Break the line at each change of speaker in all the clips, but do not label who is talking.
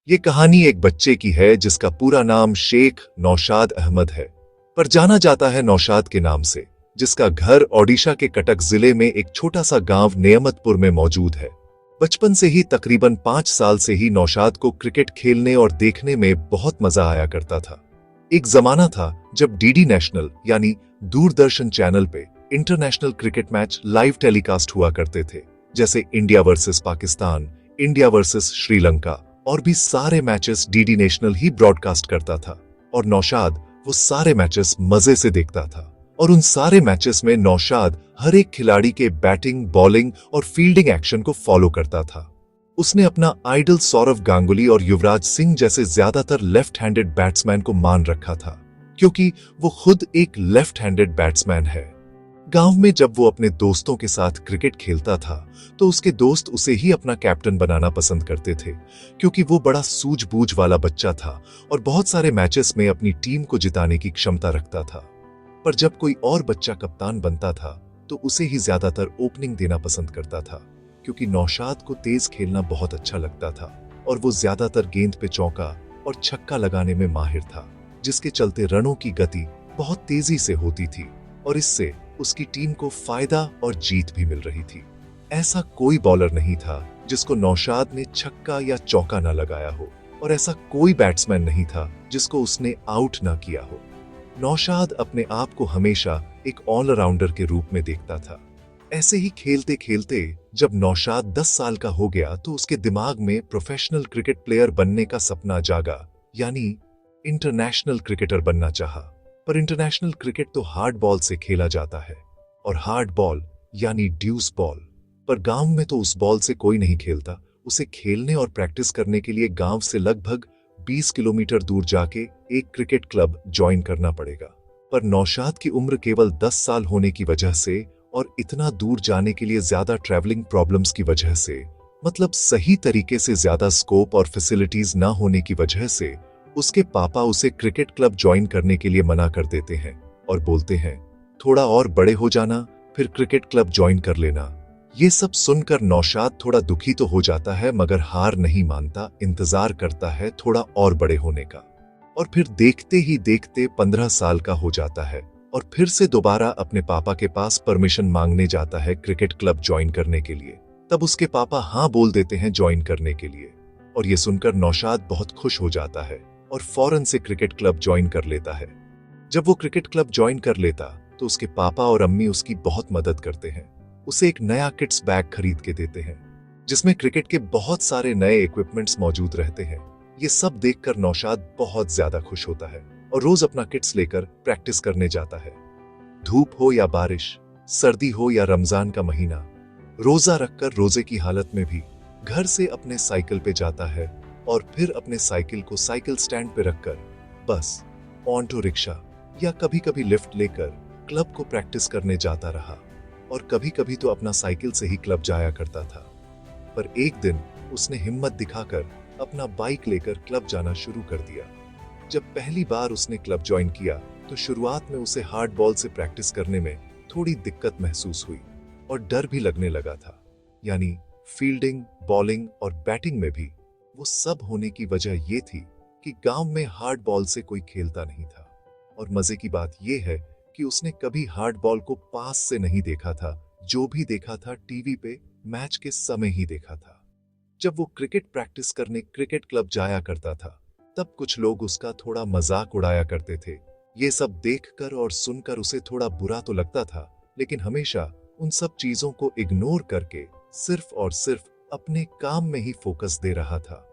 ये कहानी एक बच्चे की है जिसका पूरा नाम शेख नौशाद अहमद है, पर जाना जाता है नौशाद के नाम से, जिसका घर ओडिशा के कटक जिले में एक छोटा सा गांव नियमतपुर में मौजूद है। बचपन से ही तकरीबन 5 साल से ही नौशाद को क्रिकेट खेलने और देखने में बहुत मजा आया करता था। एक जमाना था जब डीडी नेशनल यानी दूरदर्शन चैनल पे international cricket match live telecast हुआ करते थे, जैसे India versus Pakistan, India versus Sri Lanka, और भी सारे मैचेस डीडी नेशनल ही ब्रॉडकास्ट करता था। और नौशाद वो सारे मैचेस मजे से देखता था। और उन सारे मैचेस में नौशाद हर एक खिलाड़ी के बैटिंग, बॉलिंग और फील्डिंग एक्शन को फॉलो करता था। उसने अपना आइडल सौरव गांगुली और युवराज सिंह जैसे ज्यादातर लेफ्ट हैंडेड बैट्समैन को मान रखा था, क्योंकि वो खुद एक लेफ्ट हैंडेड बैट्समैन है। गांव में जब वो अपने दोस्तों के साथ क्रिकेट खेलता था तो उसके दोस्त उसे ही अपना कैप्टन बनाना पसंद करते थे, क्योंकि वो बड़ा सूझबूझ वाला बच्चा था और बहुत सारे मैचेस में अपनी टीम को जिताने की क्षमता रखता था। पर जब कोई और बच्चा कप्तान बनता था तो उसे ही ज्यादातर ओपनिंग देना पसंद करता था, क्योंकि नौशाद को तेज खेलना बहुत अच्छा लगता था और वो ज्यादातर गेंद पे चौका और छक्का लगाने में माहिर था, जिसके चलते रनों की गति बहुत तेजी से होती थी और इससे उसकी टीम को फायदा और जीत भी मिल रही थी। ऐसा कोई बॉलर नहीं था जिसको नौशाद ने छक्का या चौका ना लगाया हो, और ऐसा कोई बैट्समैन नहीं था जिसको उसने आउट ना किया हो। नौशाद अपने आप को हमेशा एक ऑलराउंडर के रूप में देखता था। ऐसे ही खेलते खेलते जब नौशाद 10 साल का हो गया तो उसके दिमाग में प्रोफेशनल क्रिकेट प्लेयर बनने का सपना जागा, यानी इंटरनेशनल क्रिकेटर बनना चाहा। पर इंटरनेशनल क्रिकेट तो हार्ड बॉल से खेला जाता है, और हार्ड बॉल यानी ड्यूस बॉल। पर गांव में तो उस बॉल से कोई नहीं खेलता। उसे खेलने और प्रैक्टिस करने के लिए गांव से लगभग 20 किलोमीटर दूर जाके एक क्रिकेट क्लब ज्वाइन करना पड़ेगा। पर नौशाद की उम्र केवल 10 साल होने की वजह से और इतना दूर जाने के लिए ज्यादा ट्रैवलिंग प्रॉब्लम्स की वजह से, मतलब सही तरीके से ज्यादा स्कोप और फैसिलिटीज ना होने की वजह से, उसके पापा उसे क्रिकेट क्लब ज्वाइन करने के लिए मना कर देते हैं और बोलते हैं, थोड़ा और बड़े हो जाना, फिर क्रिकेट क्लब ज्वाइन कर लेना। ये सब सुनकर नौशाद थोड़ा दुखी तो हो जाता है, मगर हार नहीं मानता, इंतजार करता है थोड़ा और बड़े होने का। और फिर देखते ही देखते 15 साल का हो जाता है और फिर से दोबारा अपने पापा के पास परमिशन मांगने जाता है क्रिकेट क्लब ज्वाइन करने के लिए। तब उसके पापा हाँ बोल देते हैं ज्वाइन करने के लिए, और ये सुनकर नौशाद बहुत खुश हो जाता है और फौरन से क्रिकेट क्लब ज्वाइन कर लेता है। जब वो क्रिकेट क्लब ज्वाइन कर लेता तो उसके पापा और अम्मी उसकी बहुत मदद करते हैं। उसे एक नया किट्स बैग खरीद के देते हैं, जिसमें क्रिकेट के बहुत सारे नए इक्विपमेंट्स मौजूद रहते हैं। ये सब देखकर नौशाद बहुत ज्यादा खुश होता है और रोज अपना किट्स लेकर प्रैक्टिस करने जाता है। धूप हो या बारिश, सर्दी हो या रमजान का महीना, रोजा रखकर रोजे की हालत में भी घर से अपने साइकिल पे जाता है और फिर अपने साइकिल को साइकिल स्टैंड पे रखकर बस, ऑटो रिक्शा या कभी कभी लिफ्ट लेकर क्लब को प्रैक्टिस करने जाता रहा, और कभी कभी तो अपना साइकिल से ही क्लब जाया करता था। पर एक दिन उसने हिम्मत दिखाकर अपना बाइक लेकर क्लब जाना शुरू कर दिया। जब पहली बार उसने क्लब ज्वाइन किया तो शुरुआत में उसे हार्ड बॉल से प्रैक्टिस करने में थोड़ी दिक्कत महसूस हुई और डर भी लगने लगा था, यानी फील्डिंग, बॉलिंग और बैटिंग में भी। वो सब होने की वजह ये थी कि गांव में हार्ड बॉल से कोई खेलता नहीं था, और मजे की बात यह है कि उसने कभी हार्ड बॉल को पास से नहीं देखा था। जो भी देखा था टीवी पे मैच के समय ही देखा था। जब वो क्रिकेट प्रैक्टिस करने क्रिकेट क्लब जाया करता था तब कुछ लोग उसका थोड़ा मजाक उड़ाया करते थे। ये सब देखकर और सुनकर उसे थोड़ा बुरा तो लगता था, लेकिन हमेशा उन सब चीजों को इग्नोर करके सिर्फ और सिर्फ अपने काम में ही फोकस दे रहा था।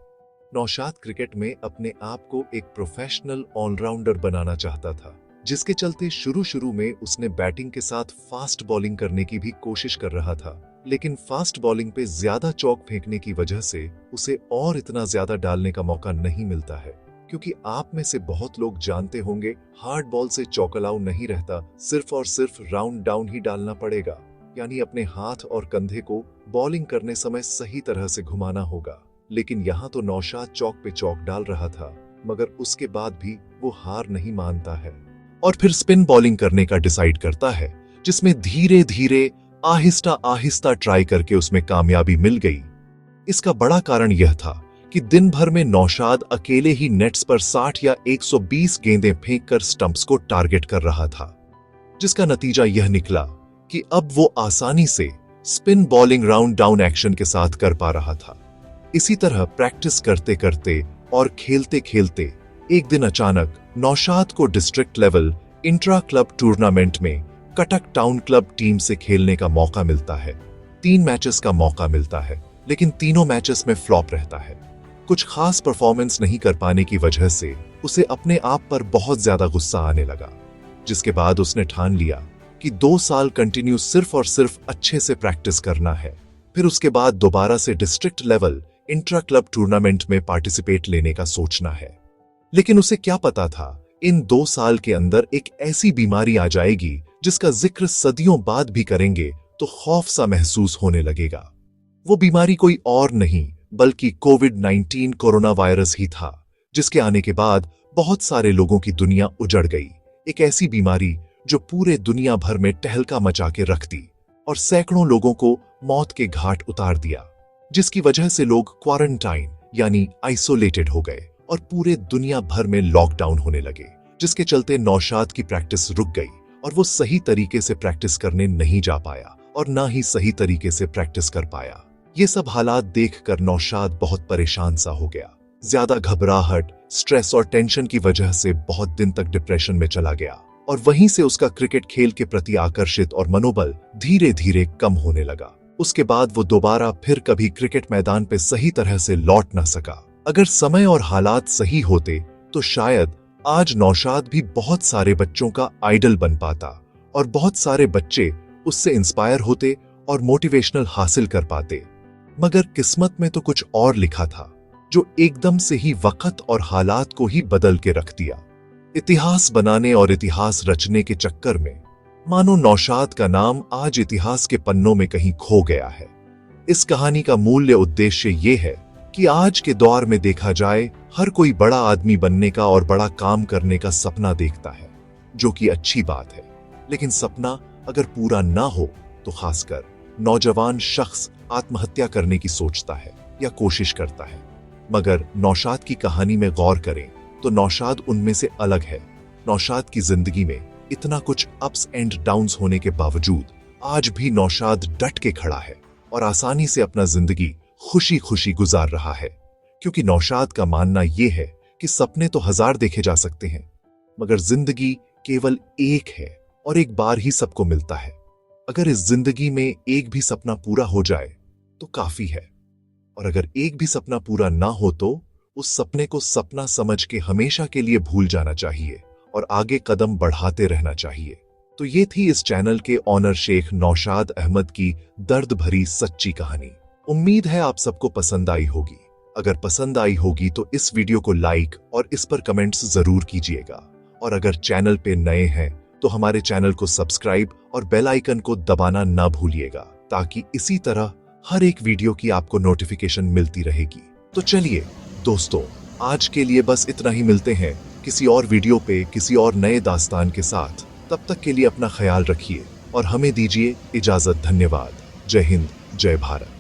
नौशाद क्रिकेट में अपने आप को एक प्रोफेशनल ऑलराउंडर बनाना चाहता था, जिसके चलते शुरू में उसने बैटिंग के साथ फास्ट बॉलिंग करने की भी कोशिश कर रहा था, लेकिन फास्ट बॉलिंग पे ज्यादा चौक फेंकने की वजह से उसे और इतना ज्यादा डालने का मौका नहीं मिलता है, क्योंकि आप में से बहुत लोग जानते होंगे हार्ड बॉल से चौकलाऊ नहीं रहता, सिर्फ और सिर्फ राउंड डाउन ही डालना पड़ेगा, यानी अपने हाथ और कंधे को बॉलिंग करने समय सही तरह से घुमाना होगा। लेकिन यहाँ तो नौशाद चौक पे चौक डाल रहा था, मगर उसके बाद भी वो हार नहीं मानता है और फिर स्पिन बॉलिंग करने का डिसाइड करता है, जिसमें धीरे धीरे आहिस्ता आहिस्ता ट्राई करके उसमें कामयाबी मिल गई। इसका बड़ा कारण यह था कि दिन भर में नौशाद अकेले ही नेट्स पर 60 या 120 गेंदें फेंककर स्टंप्स को टारगेट कर रहा था, जिसका नतीजा यह निकला कि अब वो आसानी से spin bowling round down action के साथ कर पा रहा था। इसी तरह प्रैक्टिस करते करते और खेलते खेलते एक दिन अचानक नौशाद को district level intra club tournament में कटक टाउन क्लब टीम से खेलने का मौका मिलता है। 3 मैचेस का मौका मिलता है, लेकिन तीनों मैचेस में फ्लॉप रहता है। कुछ खास परफॉर्मेंस नहीं कर पाने की वजह से उसे अपने आप पर बहुत ज्यादा गुस्सा आने लगा, जिसके बाद उसने ठान लिया कि 2 साल कंटिन्यू सिर्फ और सिर्फ अच्छे से प्रैक्टिस करना है। फिर उसके बाद दोबारा से district level intra club tournament में पार्टिसिपेट लेने का सोचना है। लेकिन उसे क्या पता था, इन 2 साल के अंदर एक ऐसी बीमारी आ जाएगी जिसका जिक्र सदियों बाद भी करेंगे तो खौफ सा महसूस होने लगेगा। वो बीमारी कोई और नहीं बल्कि कोविड-19 कोरोना वायरस ही था, जिसके आने के बाद बहुत सारे लोगों की दुनिया उजड़ गई। एक ऐसी बीमारी जो पूरे दुनिया भर में टहलका मचा के रख दी और सैकड़ों लोगों को मौत के घाट उतार दिया, जिसकी वजह से लोग क्वारंटाइन यानी आइसोलेटेड हो गए और पूरे दुनिया भर में लॉकडाउन होने लगे, जिसके चलते नौशाद की प्रैक्टिस रुक गई और वो सही तरीके से प्रैक्टिस करने नहीं जा पाया और ना ही सही तरीके से प्रैक्टिस कर पाया। ये सब हालात देखकर नौशाद बहुत परेशान सा हो गया। ज्यादा घबराहट, स्ट्रेस और टेंशन की वजह से बहुत दिन तक डिप्रेशन में चला गया और वहीं से उसका क्रिकेट खेल के प्रति आकर्षित और मनोबल धीरे धीरे कम होने लगा। उसके बाद वो दोबारा फिर कभी क्रिकेट मैदान पे सही तरह से लौट ना सका। अगर समय और हालात सही होते तो शायद आज नौशाद भी बहुत सारे बच्चों का आइडल बन पाता और बहुत सारे बच्चे उससे इंस्पायर होते और मोटिवेशनल हासिल कर पाते। मगर किस्मत में तो कुछ और लिखा था, जो एकदम से ही वक्त और हालात को ही बदल के रख दिया। इतिहास बनाने और इतिहास रचने के चक्कर में मानो नौशाद का नाम आज इतिहास के पन्नों में कहीं खो गया है। इस कहानी का मूल्य उद्देश्य ये है कि आज के दौर में देखा जाए, हर कोई बड़ा आदमी बनने का और बड़ा काम करने का सपना देखता है, जो कि अच्छी बात है। लेकिन सपना अगर पूरा ना हो तो खासकर नौजवान शख्स आत्महत्या करने की सोचता है या कोशिश करता है। मगर नौशाद की कहानी में गौर करें तो नौशाद उनमें से अलग है। नौशाद की जिंदगी में इतना कुछ अप्स एंड डाउन्स होने के बावजूद आज भी नौशाद डट के खड़ा है और आसानी से अपना जिंदगी खुशी खुशी गुजार रहा है, क्योंकि नौशाद का मानना यह है कि सपने तो 1000 देखे जा सकते हैं, मगर जिंदगी केवल एक है और एक बार ही सबको मिलता है। अगर इस जिंदगी में एक भी सपना पूरा हो जाए तो काफी है, और अगर एक भी सपना पूरा ना हो तो उस सपने को सपना समझ के हमेशा के लिए भूल जाना चाहिए और आगे कदम बढ़ाते रहना चाहिए। तो ये थी इस चैनल के ऑनर शेख नौशाद अहमद की दर्द भरी सच्ची कहानी। उम्मीद है आप सबको पसंद आई होगी। अगर पसंद आई होगी तो इस वीडियो को लाइक और इस पर कमेंट्स जरूर कीजिएगा, और अगर चैनल पे नए हैं तो हमारे चैनल को सब्सक्राइब और बेल आइकन को दबाना ना भूलिएगा, ताकि इसी तरह हर एक वीडियो की आपको नोटिफिकेशन मिलती रहेगी। तो चलिए दोस्तों, आज के लिए बस इतना ही। मिलते हैं किसी और वीडियो पे किसी और नए दास्तान के साथ। तब तक के लिए अपना ख्याल रखिए और हमें दीजिए इजाजत। धन्यवाद। जय हिंद, जय भारत।